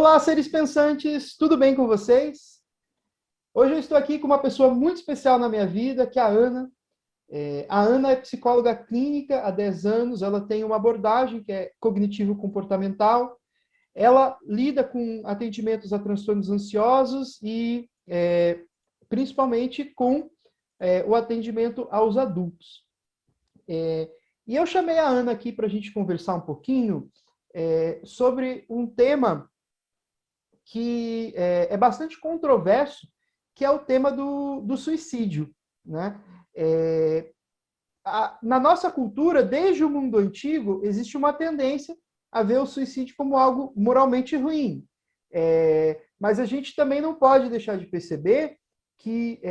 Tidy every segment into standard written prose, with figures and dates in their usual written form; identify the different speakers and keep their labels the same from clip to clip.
Speaker 1: Olá, seres pensantes, tudo bem com vocês? Hoje eu estou aqui com uma pessoa muito especial na minha vida, que é a Ana. A Ana é psicóloga clínica há 10 anos, ela tem uma abordagem que é cognitivo-comportamental, ela lida com atendimentos a transtornos ansiosos e principalmente com o atendimento aos adultos. E eu chamei a Ana aqui para a gente conversar um pouquinho sobre um tema que é bastante controverso, que é o tema do suicídio, né? Na nossa cultura, desde o mundo antigo, existe uma tendência a ver o suicídio como algo moralmente ruim. Mas a gente também não pode deixar de perceber que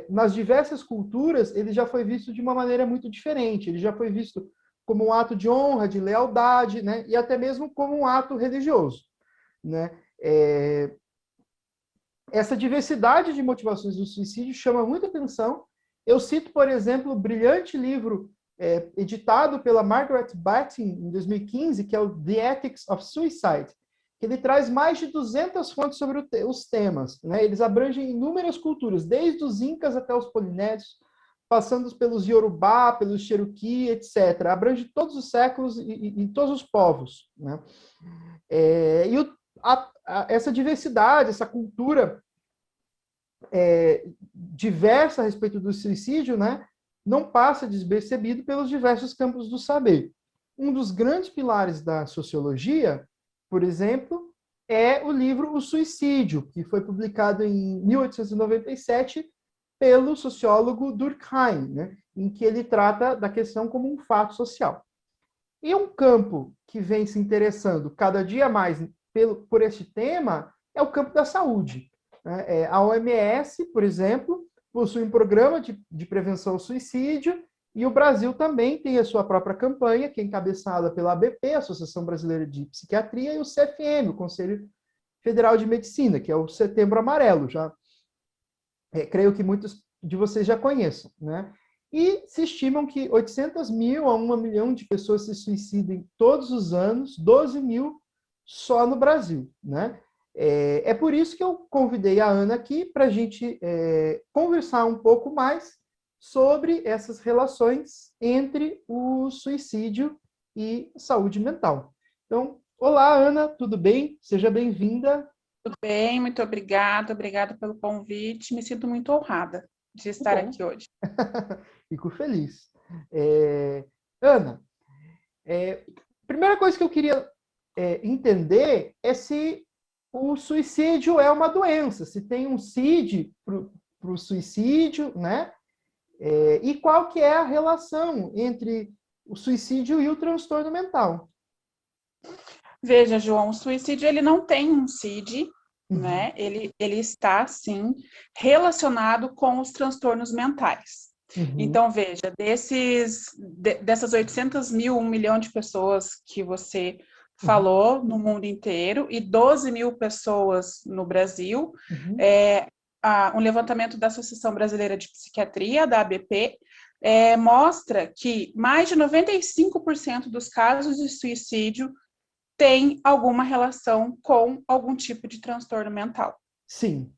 Speaker 1: nas diversas culturas ele já foi visto de uma maneira muito diferente. Ele já foi visto como um ato de honra, de lealdade, né? E até mesmo como um ato religioso, né? Essa diversidade de motivações do suicídio chama muita atenção. Eu cito, por exemplo, o brilhante livro editado pela Margaret Batty em 2015, que é o The Ethics of Suicide, que ele traz mais de 200 fontes sobre os temas, né? Eles abrangem inúmeras culturas, desde os incas até os polinésios, passando pelos Yorubá, pelos Cherokee, etc. Abrange todos os séculos e todos os povos, né? Essa diversidade, essa cultura diversa a respeito do suicídio, né, não passa despercebido pelos diversos campos do saber. Um dos grandes pilares da sociologia, por exemplo, é o livro O Suicídio, que foi publicado em 1897 pelo sociólogo Durkheim, né, em que ele trata da questão como um fato social. E um campo que vem se interessando cada dia mais por este tema é o campo da saúde. A OMS, por exemplo, possui um programa de prevenção ao suicídio, e o Brasil também tem a sua própria campanha, que é encabeçada pela ABP, Associação Brasileira de Psiquiatria, e o CFM, o Conselho Federal de Medicina, que é o Setembro Amarelo. Creio que muitos de vocês já conheçam, né? E se estimam que 800 mil a 1 milhão de pessoas se suicidem todos os anos, 12 mil só no Brasil, né? É por isso que eu convidei a Ana aqui para a gente conversar um pouco mais sobre essas relações entre o suicídio e saúde mental. Então, olá, Ana, tudo bem? Seja bem-vinda.
Speaker 2: Tudo bem, muito obrigada pelo convite. Me sinto muito honrada de estar aqui hoje.
Speaker 1: Fico feliz. Ana, primeira coisa que eu queria entender é se o suicídio é uma doença, se tem um CID para o suicídio, né? E qual que é a relação entre o suicídio e o transtorno mental?
Speaker 2: Veja, João, o suicídio ele não tem um CID, né? Ele está, sim, relacionado com os transtornos mentais. Então, veja, dessas 800 mil, 1 milhão de pessoas que você falou no mundo inteiro e 12 mil pessoas no Brasil, um levantamento da Associação Brasileira de Psiquiatria, da ABP, mostra que mais de 95% dos casos de suicídio tem alguma relação com algum tipo de transtorno mental.
Speaker 1: Sim.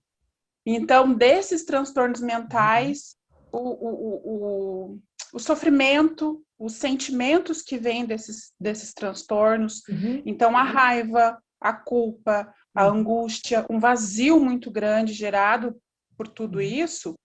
Speaker 2: Então, desses transtornos mentais, o sofrimento, os sentimentos que vêm desses transtornos, então a raiva, a culpa, a angústia, um vazio muito grande gerado por tudo isso,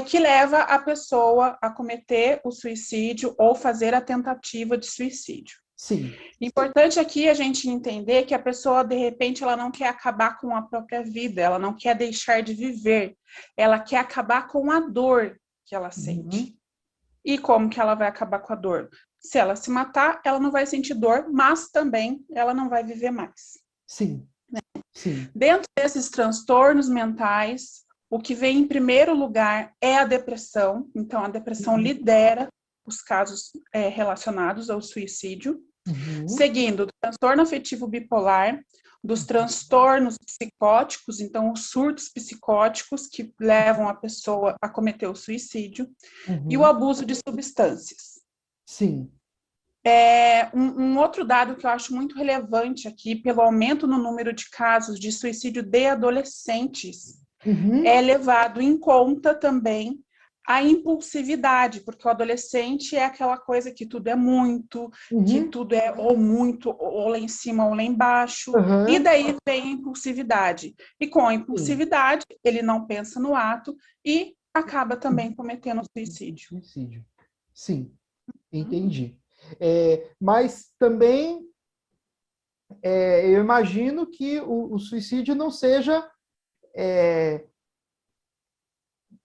Speaker 2: que leva a pessoa a cometer o suicídio ou fazer a tentativa de suicídio.
Speaker 1: Sim.
Speaker 2: Importante aqui a gente entender que a pessoa, de repente, ela não quer acabar com a própria vida, ela não quer deixar de viver, ela quer acabar com a dor que ela sente. E como que ela vai acabar com a dor? Se ela se matar, ela não vai sentir dor, mas também ela não vai viver mais.
Speaker 1: Sim. Sim.
Speaker 2: Dentro desses transtornos mentais, o que vem em primeiro lugar é a depressão. Então, a depressão lidera os casos relacionados ao suicídio. Seguindo, do transtorno afetivo bipolar, dos transtornos psicóticos, então os surtos psicóticos que levam a pessoa a cometer o suicídio, e o abuso de substâncias.
Speaker 1: Sim.
Speaker 2: Um outro dado que eu acho muito relevante aqui, pelo aumento no número de casos de suicídio de adolescentes, é levado em conta também a impulsividade, porque o adolescente é aquela coisa que tudo é muito, que tudo é ou muito, ou lá em cima ou lá embaixo, e daí vem a impulsividade. E com a impulsividade, ele não pensa no ato e acaba também cometendo suicídio.
Speaker 1: Suicídio. Sim, entendi. Mas também eu imagino que o suicídio não seja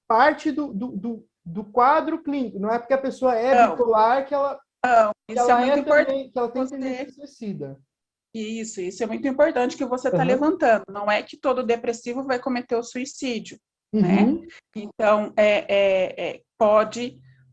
Speaker 1: parte do quadro clínico. Não é porque a pessoa é bipolar que ela,
Speaker 2: isso é muito importante.
Speaker 1: Também, que ela tem tendência suicida.
Speaker 2: Isso é muito importante que você está levantando. Não é que todo depressivo vai cometer o suicídio, né? Então,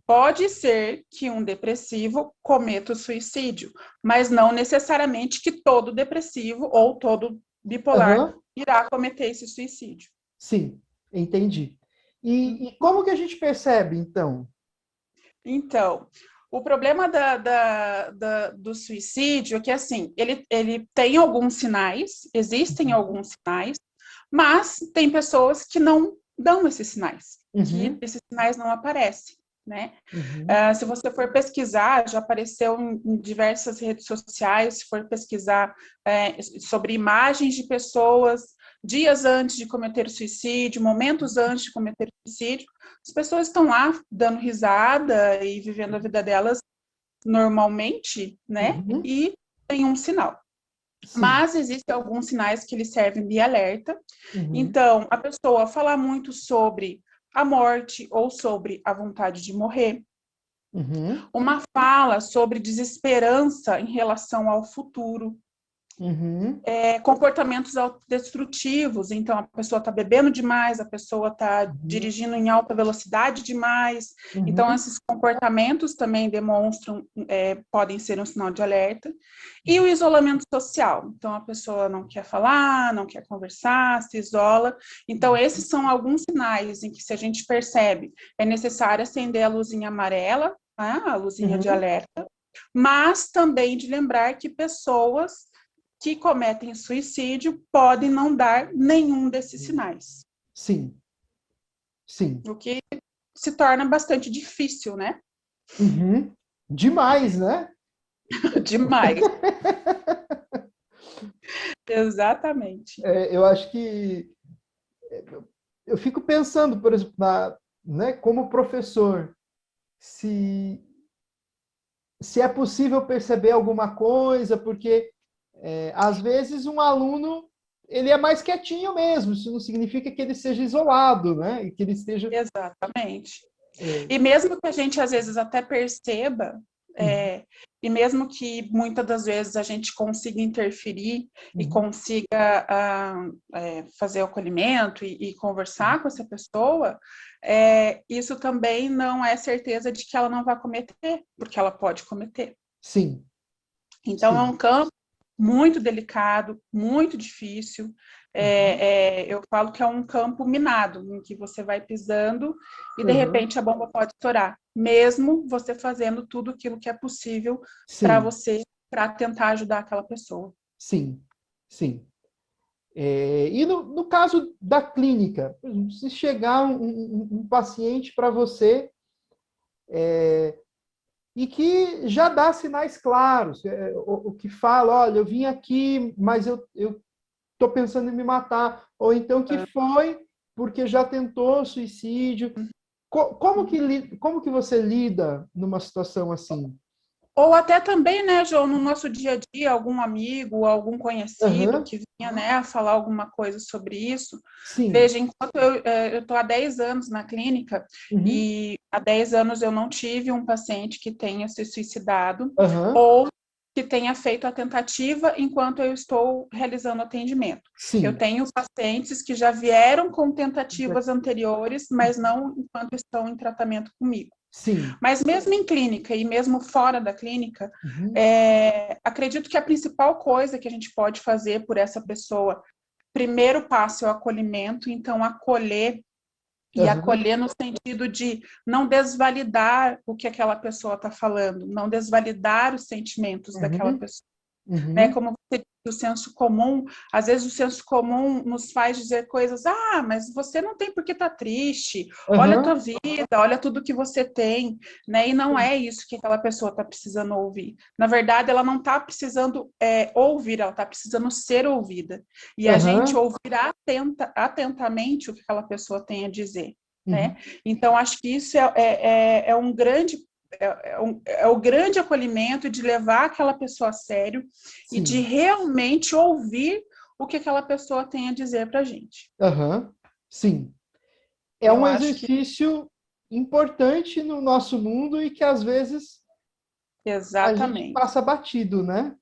Speaker 2: pode ser que um depressivo cometa o suicídio, mas não necessariamente que todo depressivo ou todo bipolar irá cometer esse suicídio.
Speaker 1: Sim, entendi. E como que a gente percebe, então?
Speaker 2: Então, o problema do suicídio é que, assim, ele tem alguns sinais, existem alguns sinais, mas tem pessoas que não dão esses sinais, que esses sinais não aparecem, né? Se você for pesquisar, já apareceu em diversas redes sociais, se for pesquisar sobre imagens de pessoas dias antes de cometer o suicídio, momentos antes de cometer o suicídio, as pessoas estão lá dando risada e vivendo a vida delas normalmente, né? E tem um sinal. Sim. Mas existem alguns sinais que eles servem de alerta. Então, a pessoa falar muito sobre a morte ou sobre a vontade de morrer. Uma fala sobre desesperança em relação ao futuro. Comportamentos autodestrutivos, então a pessoa está bebendo demais, a pessoa está dirigindo em alta velocidade demais, então esses comportamentos também demonstram, podem ser um sinal de alerta, e o isolamento social, então a pessoa não quer falar, não quer conversar, se isola, então esses são alguns sinais em que se a gente percebe, é necessário acender a luzinha amarela, a luzinha de alerta, mas também de lembrar que pessoas que cometem suicídio podem não dar nenhum desses sinais.
Speaker 1: Sim. Sim.
Speaker 2: O que se torna bastante difícil, né?
Speaker 1: Demais, né?
Speaker 2: Demais. Exatamente.
Speaker 1: Eu acho que eu fico pensando, por exemplo, né, como professor, se é possível perceber alguma coisa, porque às vezes um aluno ele é mais quietinho mesmo, isso não significa que ele seja isolado, né? E que ele esteja...
Speaker 2: Exatamente. E mesmo que a gente às vezes até perceba, e mesmo que muitas das vezes a gente consiga interferir e consiga fazer o acolhimento e conversar com essa pessoa, isso também não é certeza de que ela não vai cometer, porque ela pode cometer.
Speaker 1: Sim.
Speaker 2: Então, é um campo muito delicado, muito difícil. Eu falo que é um campo minado, em que você vai pisando e, de repente, a bomba pode estourar, mesmo você fazendo tudo aquilo que é possível para você, para tentar ajudar aquela pessoa.
Speaker 1: Sim, sim. E no caso da clínica, se chegar um paciente para você e que já dá sinais claros, o que fala, olha, eu vim aqui, mas eu estou pensando em me matar, ou então que foi porque já tentou suicídio. Como que você lida numa situação assim?
Speaker 2: Ou até também, né, João, no nosso dia a dia, algum amigo, algum conhecido que vinha, né, falar alguma coisa sobre isso.
Speaker 1: Sim.
Speaker 2: Veja, enquanto eu estou há 10 anos na clínica, e há 10 anos eu não tive um paciente que tenha se suicidado, ou que tenha feito a tentativa enquanto eu estou realizando atendimento.
Speaker 1: Sim.
Speaker 2: Eu tenho pacientes que já vieram com tentativas anteriores, mas não enquanto estão em tratamento comigo.
Speaker 1: Sim.
Speaker 2: Mas mesmo em clínica e mesmo fora da clínica, acredito que a principal coisa que a gente pode fazer por essa pessoa, primeiro passo é o acolhimento, então acolher E acolher no sentido de não desvalidar o que aquela pessoa está falando, não desvalidar os sentimentos daquela pessoa. Né? Como você disse, o senso comum, às vezes o senso comum nos faz dizer coisas, mas você não tem por que estar triste, olha a tua vida, olha tudo que você tem, né? E não é isso que aquela pessoa está precisando ouvir. Na verdade, ela não está precisando ouvir, ela está precisando ser ouvida. E a gente ouvir atentamente o que aquela pessoa tem a dizer. Né? Então, acho que isso é um grande o grande acolhimento de levar aquela pessoa a sério. Sim. E de realmente ouvir o que aquela pessoa tem a dizer para a gente.
Speaker 1: Sim. É um exercício importante no nosso mundo e que às vezes a gente passa batido, né?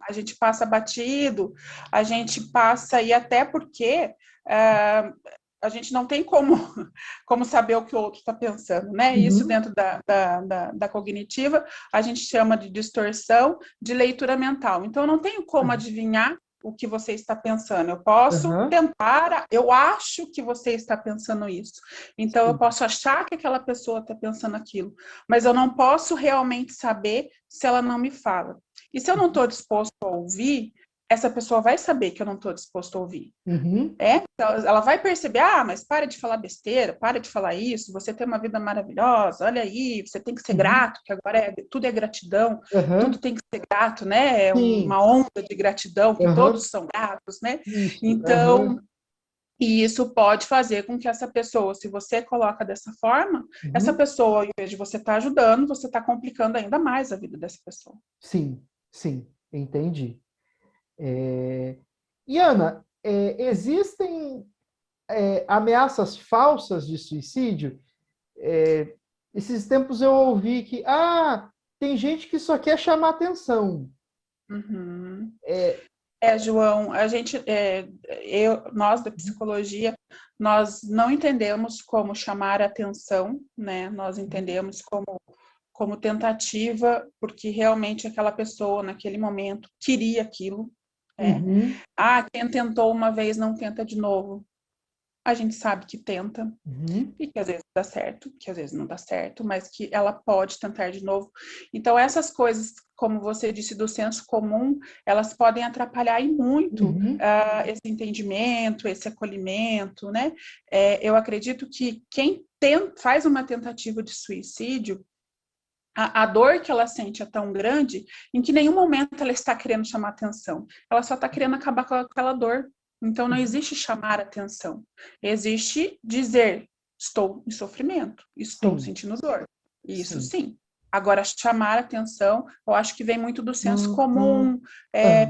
Speaker 2: A gente passa batido, a gente passa, e até porque a gente não tem como saber o que o outro está pensando, né? Isso dentro da cognitiva, a gente chama de distorção de leitura mental. Então, eu não tenho como adivinhar o que você está pensando. Eu posso tentar, eu acho que você está pensando isso. Então, eu posso achar que aquela pessoa está pensando aquilo, mas eu não posso realmente saber se ela não me fala. E se eu não estou disposto a ouvir, essa pessoa vai saber que eu não estou disposto a ouvir. Ela vai perceber, mas para de falar besteira, para de falar isso, você tem uma vida maravilhosa, olha aí, você tem que ser grato, que agora tudo é gratidão, tudo tem que ser grato, né? É uma onda de gratidão, que todos são gratos, né? Então, e isso pode fazer com que essa pessoa, se você coloca dessa forma, essa pessoa, ao invés de você estar ajudando, você está complicando ainda mais a vida dessa pessoa.
Speaker 1: Sim, entendi. E, Ana, existem ameaças falsas de suicídio? Esses tempos eu ouvi que tem gente que só quer chamar atenção.
Speaker 2: João, a gente, nós da psicologia, nós não entendemos como chamar atenção, né? Nós entendemos como tentativa, porque realmente aquela pessoa, naquele momento, queria aquilo. Quem tentou uma vez não tenta de novo. A gente sabe que tenta, e que às vezes dá certo, que às vezes não dá certo, mas que ela pode tentar de novo. Então, essas coisas, como você disse, do senso comum, elas podem atrapalhar e muito esse entendimento, esse acolhimento, né? Eu acredito que quem faz uma tentativa de suicídio, a dor que ela sente é tão grande, em que em nenhum momento ela está querendo chamar atenção. Ela só está querendo acabar com aquela dor. Então, não existe chamar atenção. Existe dizer, estou em sofrimento, estou sentindo dor. Isso sim. Agora, chamar atenção, eu acho que vem muito do senso comum,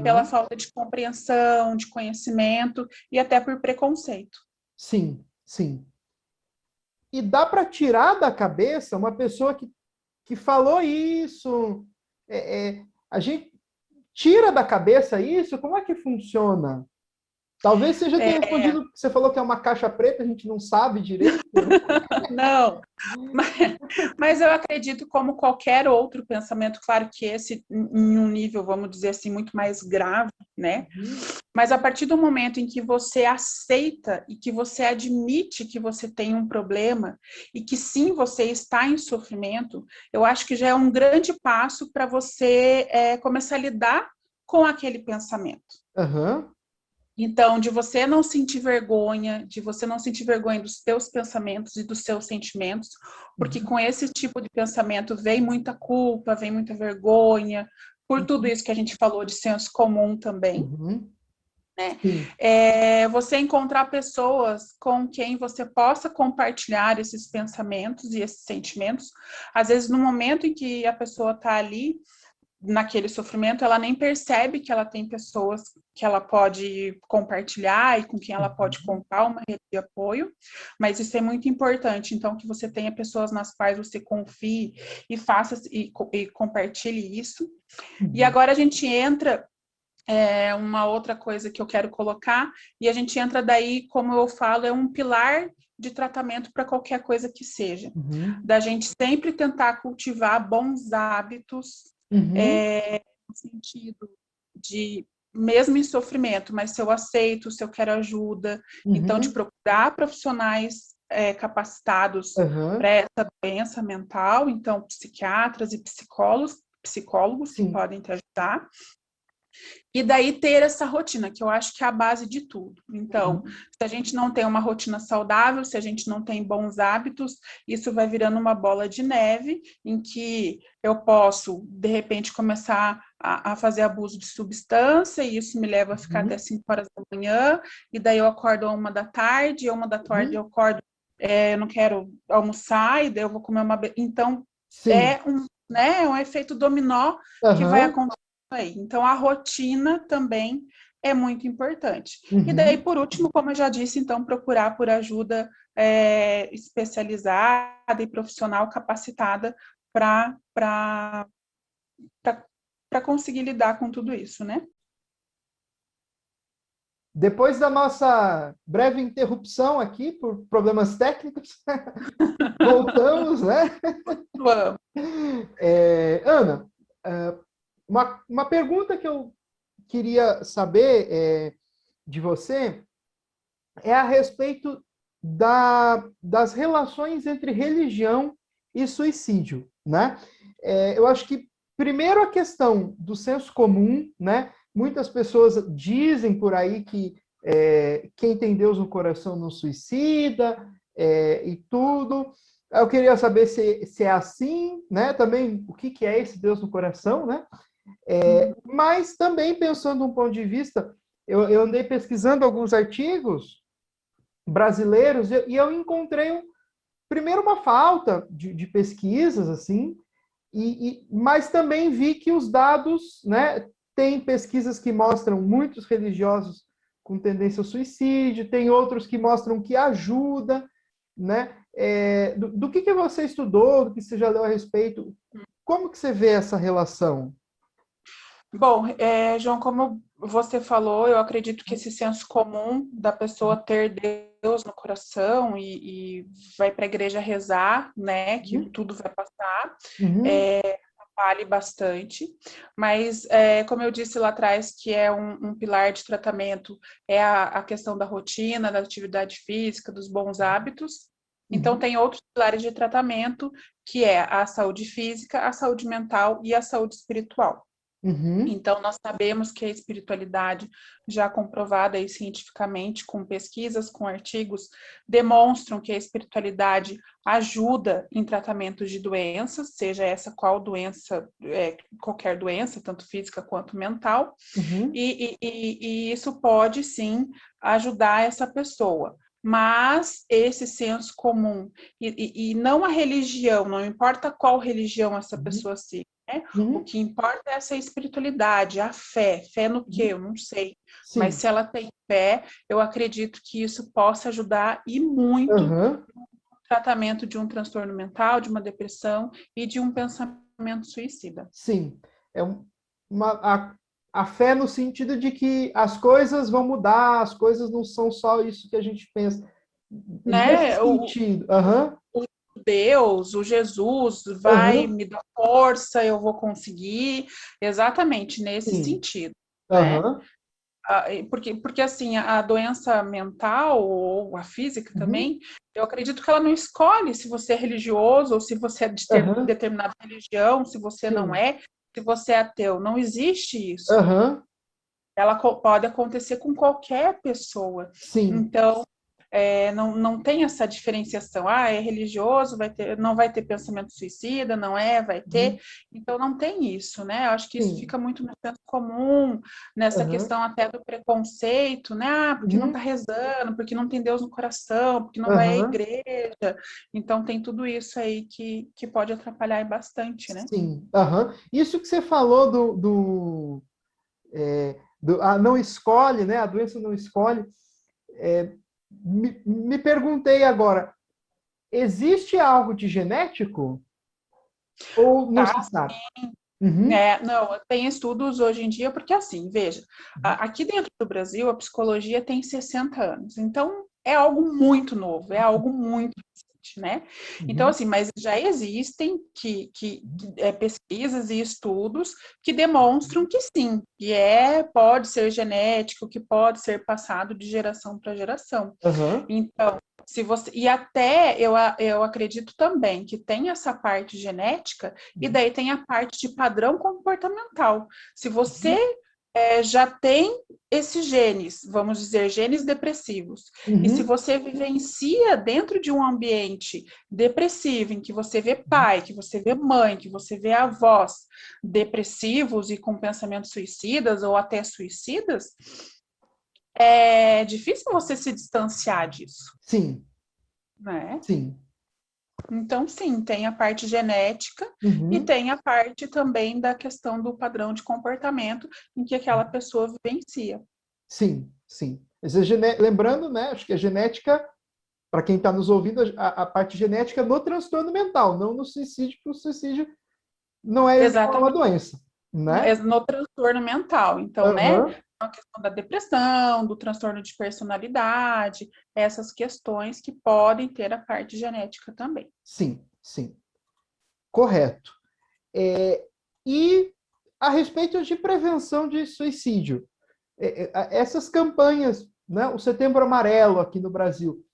Speaker 2: pela falta de compreensão, de conhecimento e até por preconceito.
Speaker 1: Sim. E dá para tirar da cabeça uma pessoa que falou isso? A gente tira da cabeça isso? Como é que funciona? Talvez você já tenha respondido, você falou que é uma caixa preta, a gente não sabe direito.
Speaker 2: Não, mas eu acredito como qualquer outro pensamento, claro que esse em um nível, vamos dizer assim, muito mais grave, né? Mas a partir do momento em que você aceita e que você admite que você tem um problema e que sim, você está em sofrimento, eu acho que já é um grande passo para você começar a lidar com aquele pensamento. Então, de você não sentir vergonha, dos seus pensamentos e dos seus sentimentos, porque com esse tipo de pensamento vem muita culpa, vem muita vergonha, por tudo isso que a gente falou de senso comum também. Né? Você encontrar pessoas com quem você possa compartilhar esses pensamentos e esses sentimentos. Às vezes, no momento em que a pessoa está ali, naquele sofrimento, ela nem percebe que ela tem pessoas que ela pode compartilhar e com quem ela pode contar uma rede de apoio, mas isso é muito importante, então, que você tenha pessoas nas quais você confie e faça e compartilhe isso. E agora a gente entra uma outra coisa que eu quero colocar, e a gente entra daí, como eu falo, é um pilar de tratamento para qualquer coisa que seja. Da gente sempre tentar cultivar bons hábitos, no sentido de, mesmo em sofrimento, mas se eu aceito, se eu quero ajuda, então de procurar profissionais capacitados
Speaker 1: Aham.
Speaker 2: para essa doença mental, então psiquiatras e psicólogos que
Speaker 1: Sim.
Speaker 2: podem te ajudar. E daí ter essa rotina, que eu acho que é a base de tudo. Então,
Speaker 1: Uhum.
Speaker 2: se a gente não tem uma rotina saudável, se a gente não tem bons hábitos, isso vai virando uma bola de neve, em que eu posso, de repente, começar a fazer abuso de substância, e isso me leva a ficar até
Speaker 1: Uhum.
Speaker 2: 5 horas da manhã, e daí eu acordo a 1 da tarde, e 1 da tarde
Speaker 1: Uhum.
Speaker 2: eu acordo, eu não quero almoçar, e daí eu vou comer uma... Então,
Speaker 1: Sim.
Speaker 2: é um efeito dominó que vai
Speaker 1: Aham.
Speaker 2: acontecer aí. Então, a rotina também é muito importante. E daí,
Speaker 1: Uhum.
Speaker 2: por último, como eu já disse, então, procurar por ajuda especializada e profissional capacitada para conseguir lidar com tudo isso, né?
Speaker 1: Depois da nossa breve interrupção aqui por problemas técnicos, voltamos, né?
Speaker 2: Vamos.
Speaker 1: Ana, uma pergunta que eu queria saber de você é a respeito das relações entre religião e suicídio, né? Eu acho que, primeiro, a questão do senso comum, né? Muitas pessoas dizem por aí que quem tem Deus no coração não suicida, e tudo. Eu queria saber se é assim, né? Também, o que é esse Deus no coração, né? Mas também, pensando um ponto de vista, eu andei pesquisando alguns artigos brasileiros e eu encontrei, primeiro, uma falta de pesquisas, assim, mas também vi que os dados, né, tem pesquisas que mostram muitos religiosos com tendência ao suicídio, tem outros que mostram que ajuda, né? Do que você estudou, do que você já leu a respeito, como que você vê essa relação?
Speaker 2: Bom, João, como você falou, eu acredito que esse senso comum da pessoa ter Deus no coração e vai para a igreja rezar, né, que
Speaker 1: Uhum.
Speaker 2: tudo vai passar,
Speaker 1: Uhum.
Speaker 2: vale bastante. Mas, como eu disse lá atrás, que é um pilar de tratamento, é a questão da rotina, da atividade física, dos bons hábitos. Então,
Speaker 1: Uhum.
Speaker 2: tem outros pilares de tratamento, que é a saúde física, a saúde mental e a saúde espiritual.
Speaker 1: Uhum.
Speaker 2: Então, nós sabemos que a espiritualidade, já comprovada aí cientificamente, com pesquisas, com artigos, demonstram que a espiritualidade ajuda em tratamentos de doenças, seja essa qual doença, qualquer doença, tanto física quanto mental,
Speaker 1: Uhum.
Speaker 2: e isso pode sim ajudar essa pessoa. Mas esse senso comum, e não a religião, não importa qual religião essa
Speaker 1: Uhum.
Speaker 2: pessoa siga, né? O
Speaker 1: Uhum.
Speaker 2: que importa é essa espiritualidade, a fé. Fé no quê?
Speaker 1: Uhum.
Speaker 2: Eu não sei. Mas
Speaker 1: Sim.
Speaker 2: se ela tem fé, eu acredito que isso possa ajudar e muito
Speaker 1: Aham.
Speaker 2: no tratamento de um transtorno mental, de uma depressão e de um pensamento suicida.
Speaker 1: Sim. É uma, a fé no sentido de que as coisas vão mudar, as coisas não são só isso que a gente pensa. Nesse
Speaker 2: Né?
Speaker 1: sentido. Aham.
Speaker 2: O Deus, o Jesus vai
Speaker 1: Aham.
Speaker 2: me dar força, eu vou conseguir, exatamente nesse
Speaker 1: Sim.
Speaker 2: sentido, né?
Speaker 1: Aham.
Speaker 2: Porque assim, a doença mental ou a física
Speaker 1: Uhum.
Speaker 2: também, eu acredito que ela não escolhe se você é religioso ou se você é de ter
Speaker 1: Aham.
Speaker 2: determinada religião, se você não
Speaker 1: Sim.
Speaker 2: é, se você é ateu. Não existe isso.
Speaker 1: Aham.
Speaker 2: Ela pode acontecer com qualquer pessoa.
Speaker 1: Sim.
Speaker 2: Então, não tem essa diferenciação. Ah, é religioso, não vai ter pensamento suicida, não é, vai ter.
Speaker 1: Uhum.
Speaker 2: Então, não tem isso, né? Eu acho que isso
Speaker 1: Sim.
Speaker 2: fica muito no senso comum, nessa
Speaker 1: Aham.
Speaker 2: questão até do preconceito, né? Ah, porque não está
Speaker 1: Uhum.
Speaker 2: rezando, porque não tem Deus no coração, porque não vai à
Speaker 1: Aham.
Speaker 2: igreja. Então, tem tudo isso aí que pode atrapalhar bastante, né?
Speaker 1: Sim. Aham. Isso que você falou não escolhe, né? A doença não escolhe. Me perguntei agora, existe algo de genético ou não se
Speaker 2: Ah,
Speaker 1: sabe? Uhum.
Speaker 2: não, tem estudos hoje em dia, porque assim, veja, aqui dentro do Brasil a psicologia tem 60 anos, então é algo muito novo, é algo muito recente. né? Então, assim, mas já existem pesquisas e estudos que demonstram que sim, que pode ser genético, que pode ser passado de geração para geração.
Speaker 1: Uhum.
Speaker 2: Então, se você, e até eu acredito também que tem essa parte genética e daí tem a parte de padrão comportamental. Se você já tem esses genes, vamos dizer, genes depressivos, e se você vivencia dentro de um ambiente depressivo, em que você vê pai, que você vê mãe, que você vê avós depressivos e com pensamentos suicidas ou até suicidas, é difícil você se distanciar disso.
Speaker 1: Sim,
Speaker 2: Né?
Speaker 1: sim.
Speaker 2: Então, sim, tem a parte genética e tem a parte também da questão do padrão de comportamento em que aquela pessoa vivencia.
Speaker 1: Sim, sim. Lembrando, né, acho que a genética, para quem está nos ouvindo, a parte genética no transtorno mental, não no suicídio, porque o suicídio não é uma doença, né?
Speaker 2: No transtorno mental. Então, né, a questão da depressão, do transtorno de personalidade, essas questões que podem ter a parte genética também.
Speaker 1: Sim, sim. Correto. E a respeito de prevenção de suicídio, essas campanhas, né, o Setembro Amarelo aqui no Brasil,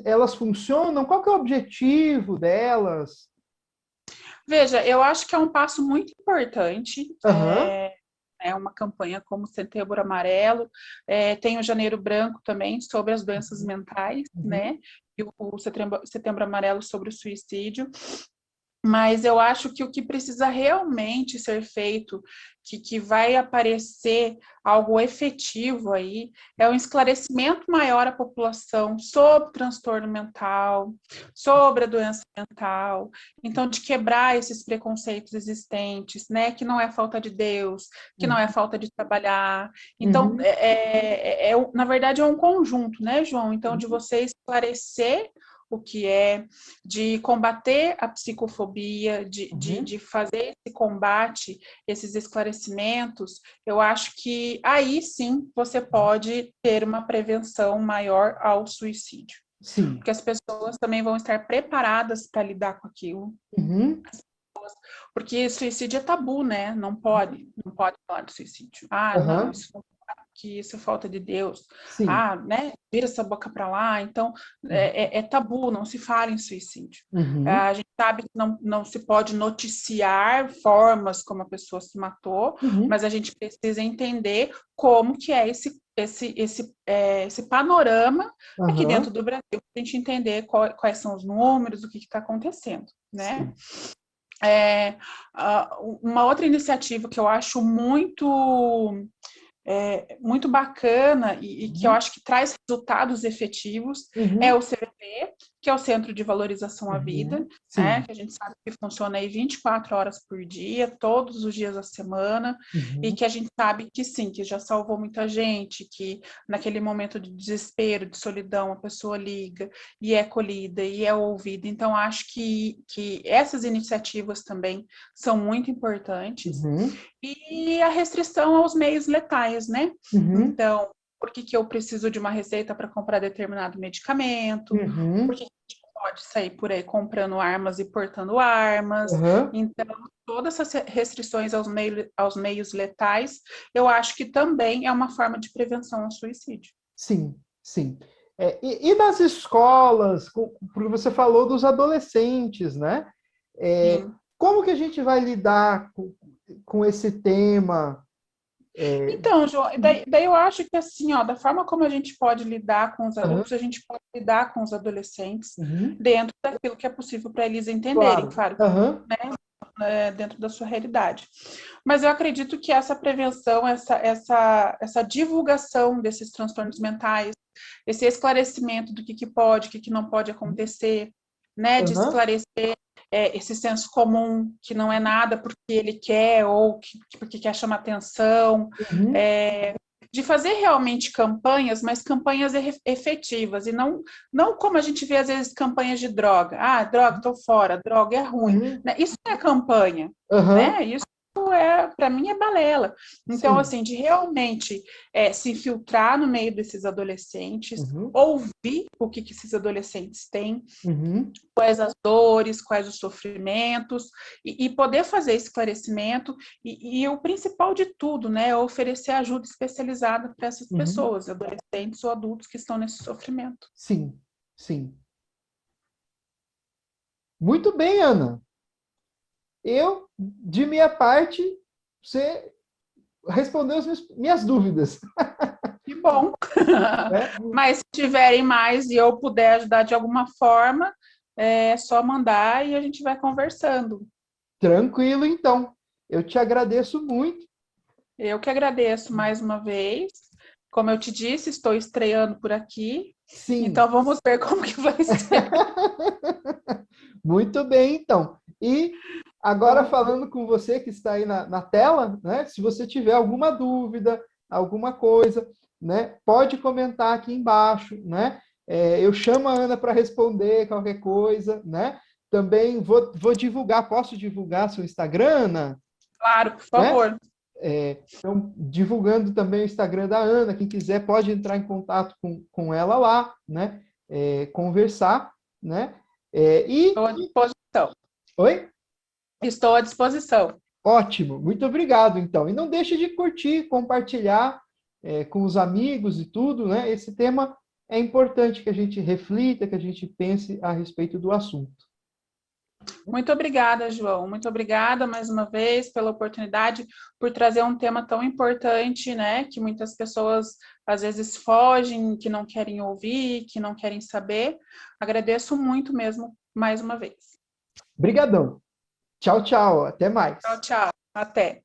Speaker 1: elas funcionam? Qual que é o objetivo delas?
Speaker 2: Veja, eu acho que é um passo muito importante. É uma campanha como Setembro Amarelo, tem o Janeiro Branco também sobre as doenças mentais, né? E o Setembro Amarelo sobre o suicídio. Mas eu acho que o que precisa realmente ser feito, que vai aparecer algo efetivo aí, é um esclarecimento maior à população sobre o transtorno mental, sobre a doença mental, então de quebrar esses preconceitos existentes, né, que não é falta de Deus, que não é falta de trabalhar. Então, na verdade, é um conjunto, né, João? Então, de você esclarecer o que de combater a psicofobia, de fazer esse combate, esses esclarecimentos, eu acho que aí sim você pode ter uma prevenção maior ao suicídio.
Speaker 1: Sim.
Speaker 2: Porque as pessoas também vão estar preparadas para lidar com aquilo. Porque suicídio é tabu, né? Não pode falar de suicídio. Não, isso não, que isso é falta de Deus.
Speaker 1: Sim.
Speaker 2: Né? Vira essa boca para lá. Então, é tabu, não se fala em suicídio. A gente sabe que não se pode noticiar formas como a pessoa se matou, mas a gente precisa entender como que é esse panorama aqui dentro do Brasil, para a gente entender quais são os números, o que está acontecendo, né? Uma outra iniciativa que eu acho muito bacana e que eu acho que traz resultados efetivos é o CVV, que é o Centro de Valorização à Vida, que a gente sabe que funciona aí 24 horas por dia, todos os dias da semana, e que a gente sabe que sim, que já salvou muita gente, que naquele momento de desespero, de solidão, a pessoa liga e é acolhida e é ouvida. Então, acho que essas iniciativas também são muito importantes. E a restrição aos meios letais, né? Então, por que eu preciso de uma receita para comprar determinado medicamento? Por que a gente pode sair por aí comprando armas e portando armas? Então, todas essas restrições aos meios letais, eu acho que também é uma forma de prevenção ao suicídio.
Speaker 1: Sim, sim. E nas escolas, porque você falou dos adolescentes, né? Como que a gente vai lidar com esse tema?
Speaker 2: Então, João, daí eu acho que assim, da forma como a gente pode lidar com os adultos, a gente pode lidar com os adolescentes dentro daquilo que é possível para eles entenderem, claro, né, dentro da sua realidade. Mas eu acredito que essa prevenção, essa divulgação desses transtornos mentais, esse esclarecimento do que pode, o que não pode acontecer, né, de esclarecer esse senso comum, que não é nada porque ele quer ou porque quer chamar atenção, de fazer realmente campanhas, mas campanhas efetivas, e não como a gente vê às vezes campanhas de droga. Droga, tô fora, droga é ruim. Né? Isso não é campanha, né? para mim, é balela. Então,
Speaker 1: Sim.
Speaker 2: assim, de realmente se infiltrar no meio desses adolescentes,
Speaker 1: Uhum.
Speaker 2: ouvir o que esses adolescentes têm,
Speaker 1: Uhum.
Speaker 2: quais as dores, quais os sofrimentos, e poder fazer esclarecimento, e o principal de tudo, né, é oferecer ajuda especializada para essas
Speaker 1: Uhum.
Speaker 2: pessoas, adolescentes ou adultos que estão nesse sofrimento.
Speaker 1: Sim, sim. Muito bem, Ana. Eu, de minha parte, você respondeu as minhas dúvidas.
Speaker 2: Que bom!
Speaker 1: Né?
Speaker 2: Mas se tiverem mais e eu puder ajudar de alguma forma, é só mandar e a gente vai conversando.
Speaker 1: Tranquilo, então. Eu te agradeço muito.
Speaker 2: Eu que agradeço mais uma vez. Como eu te disse, estou estreando por aqui,
Speaker 1: Sim.
Speaker 2: então vamos ver como que vai ser.
Speaker 1: Muito bem, então. E agora
Speaker 2: Então,
Speaker 1: falando com você que está aí na tela, né? Se você tiver alguma dúvida, alguma coisa, né? Pode comentar aqui embaixo, né? Eu chamo a Ana para responder qualquer coisa, né? Também vou divulgar, posso divulgar seu Instagram, Ana?
Speaker 2: claro, por
Speaker 1: Né?
Speaker 2: favor.
Speaker 1: Então, divulgando também o Instagram da Ana, quem quiser pode entrar em contato com ela lá, né? Conversar, né?
Speaker 2: Estou à disposição.
Speaker 1: Oi?
Speaker 2: Estou à disposição.
Speaker 1: Ótimo, muito obrigado, então. E não deixe de curtir, compartilhar com os amigos e tudo, né? Esse tema é importante que a gente reflita, que a gente pense a respeito do assunto.
Speaker 2: Muito obrigada, João. Muito obrigada mais uma vez pela oportunidade, por trazer um tema tão importante, né? Que muitas pessoas às vezes fogem, que não querem ouvir, que não querem saber. Agradeço muito mesmo, mais uma vez.
Speaker 1: Obrigadão. Tchau, tchau. Até
Speaker 2: Tchau,
Speaker 1: mais.
Speaker 2: tchau. Até.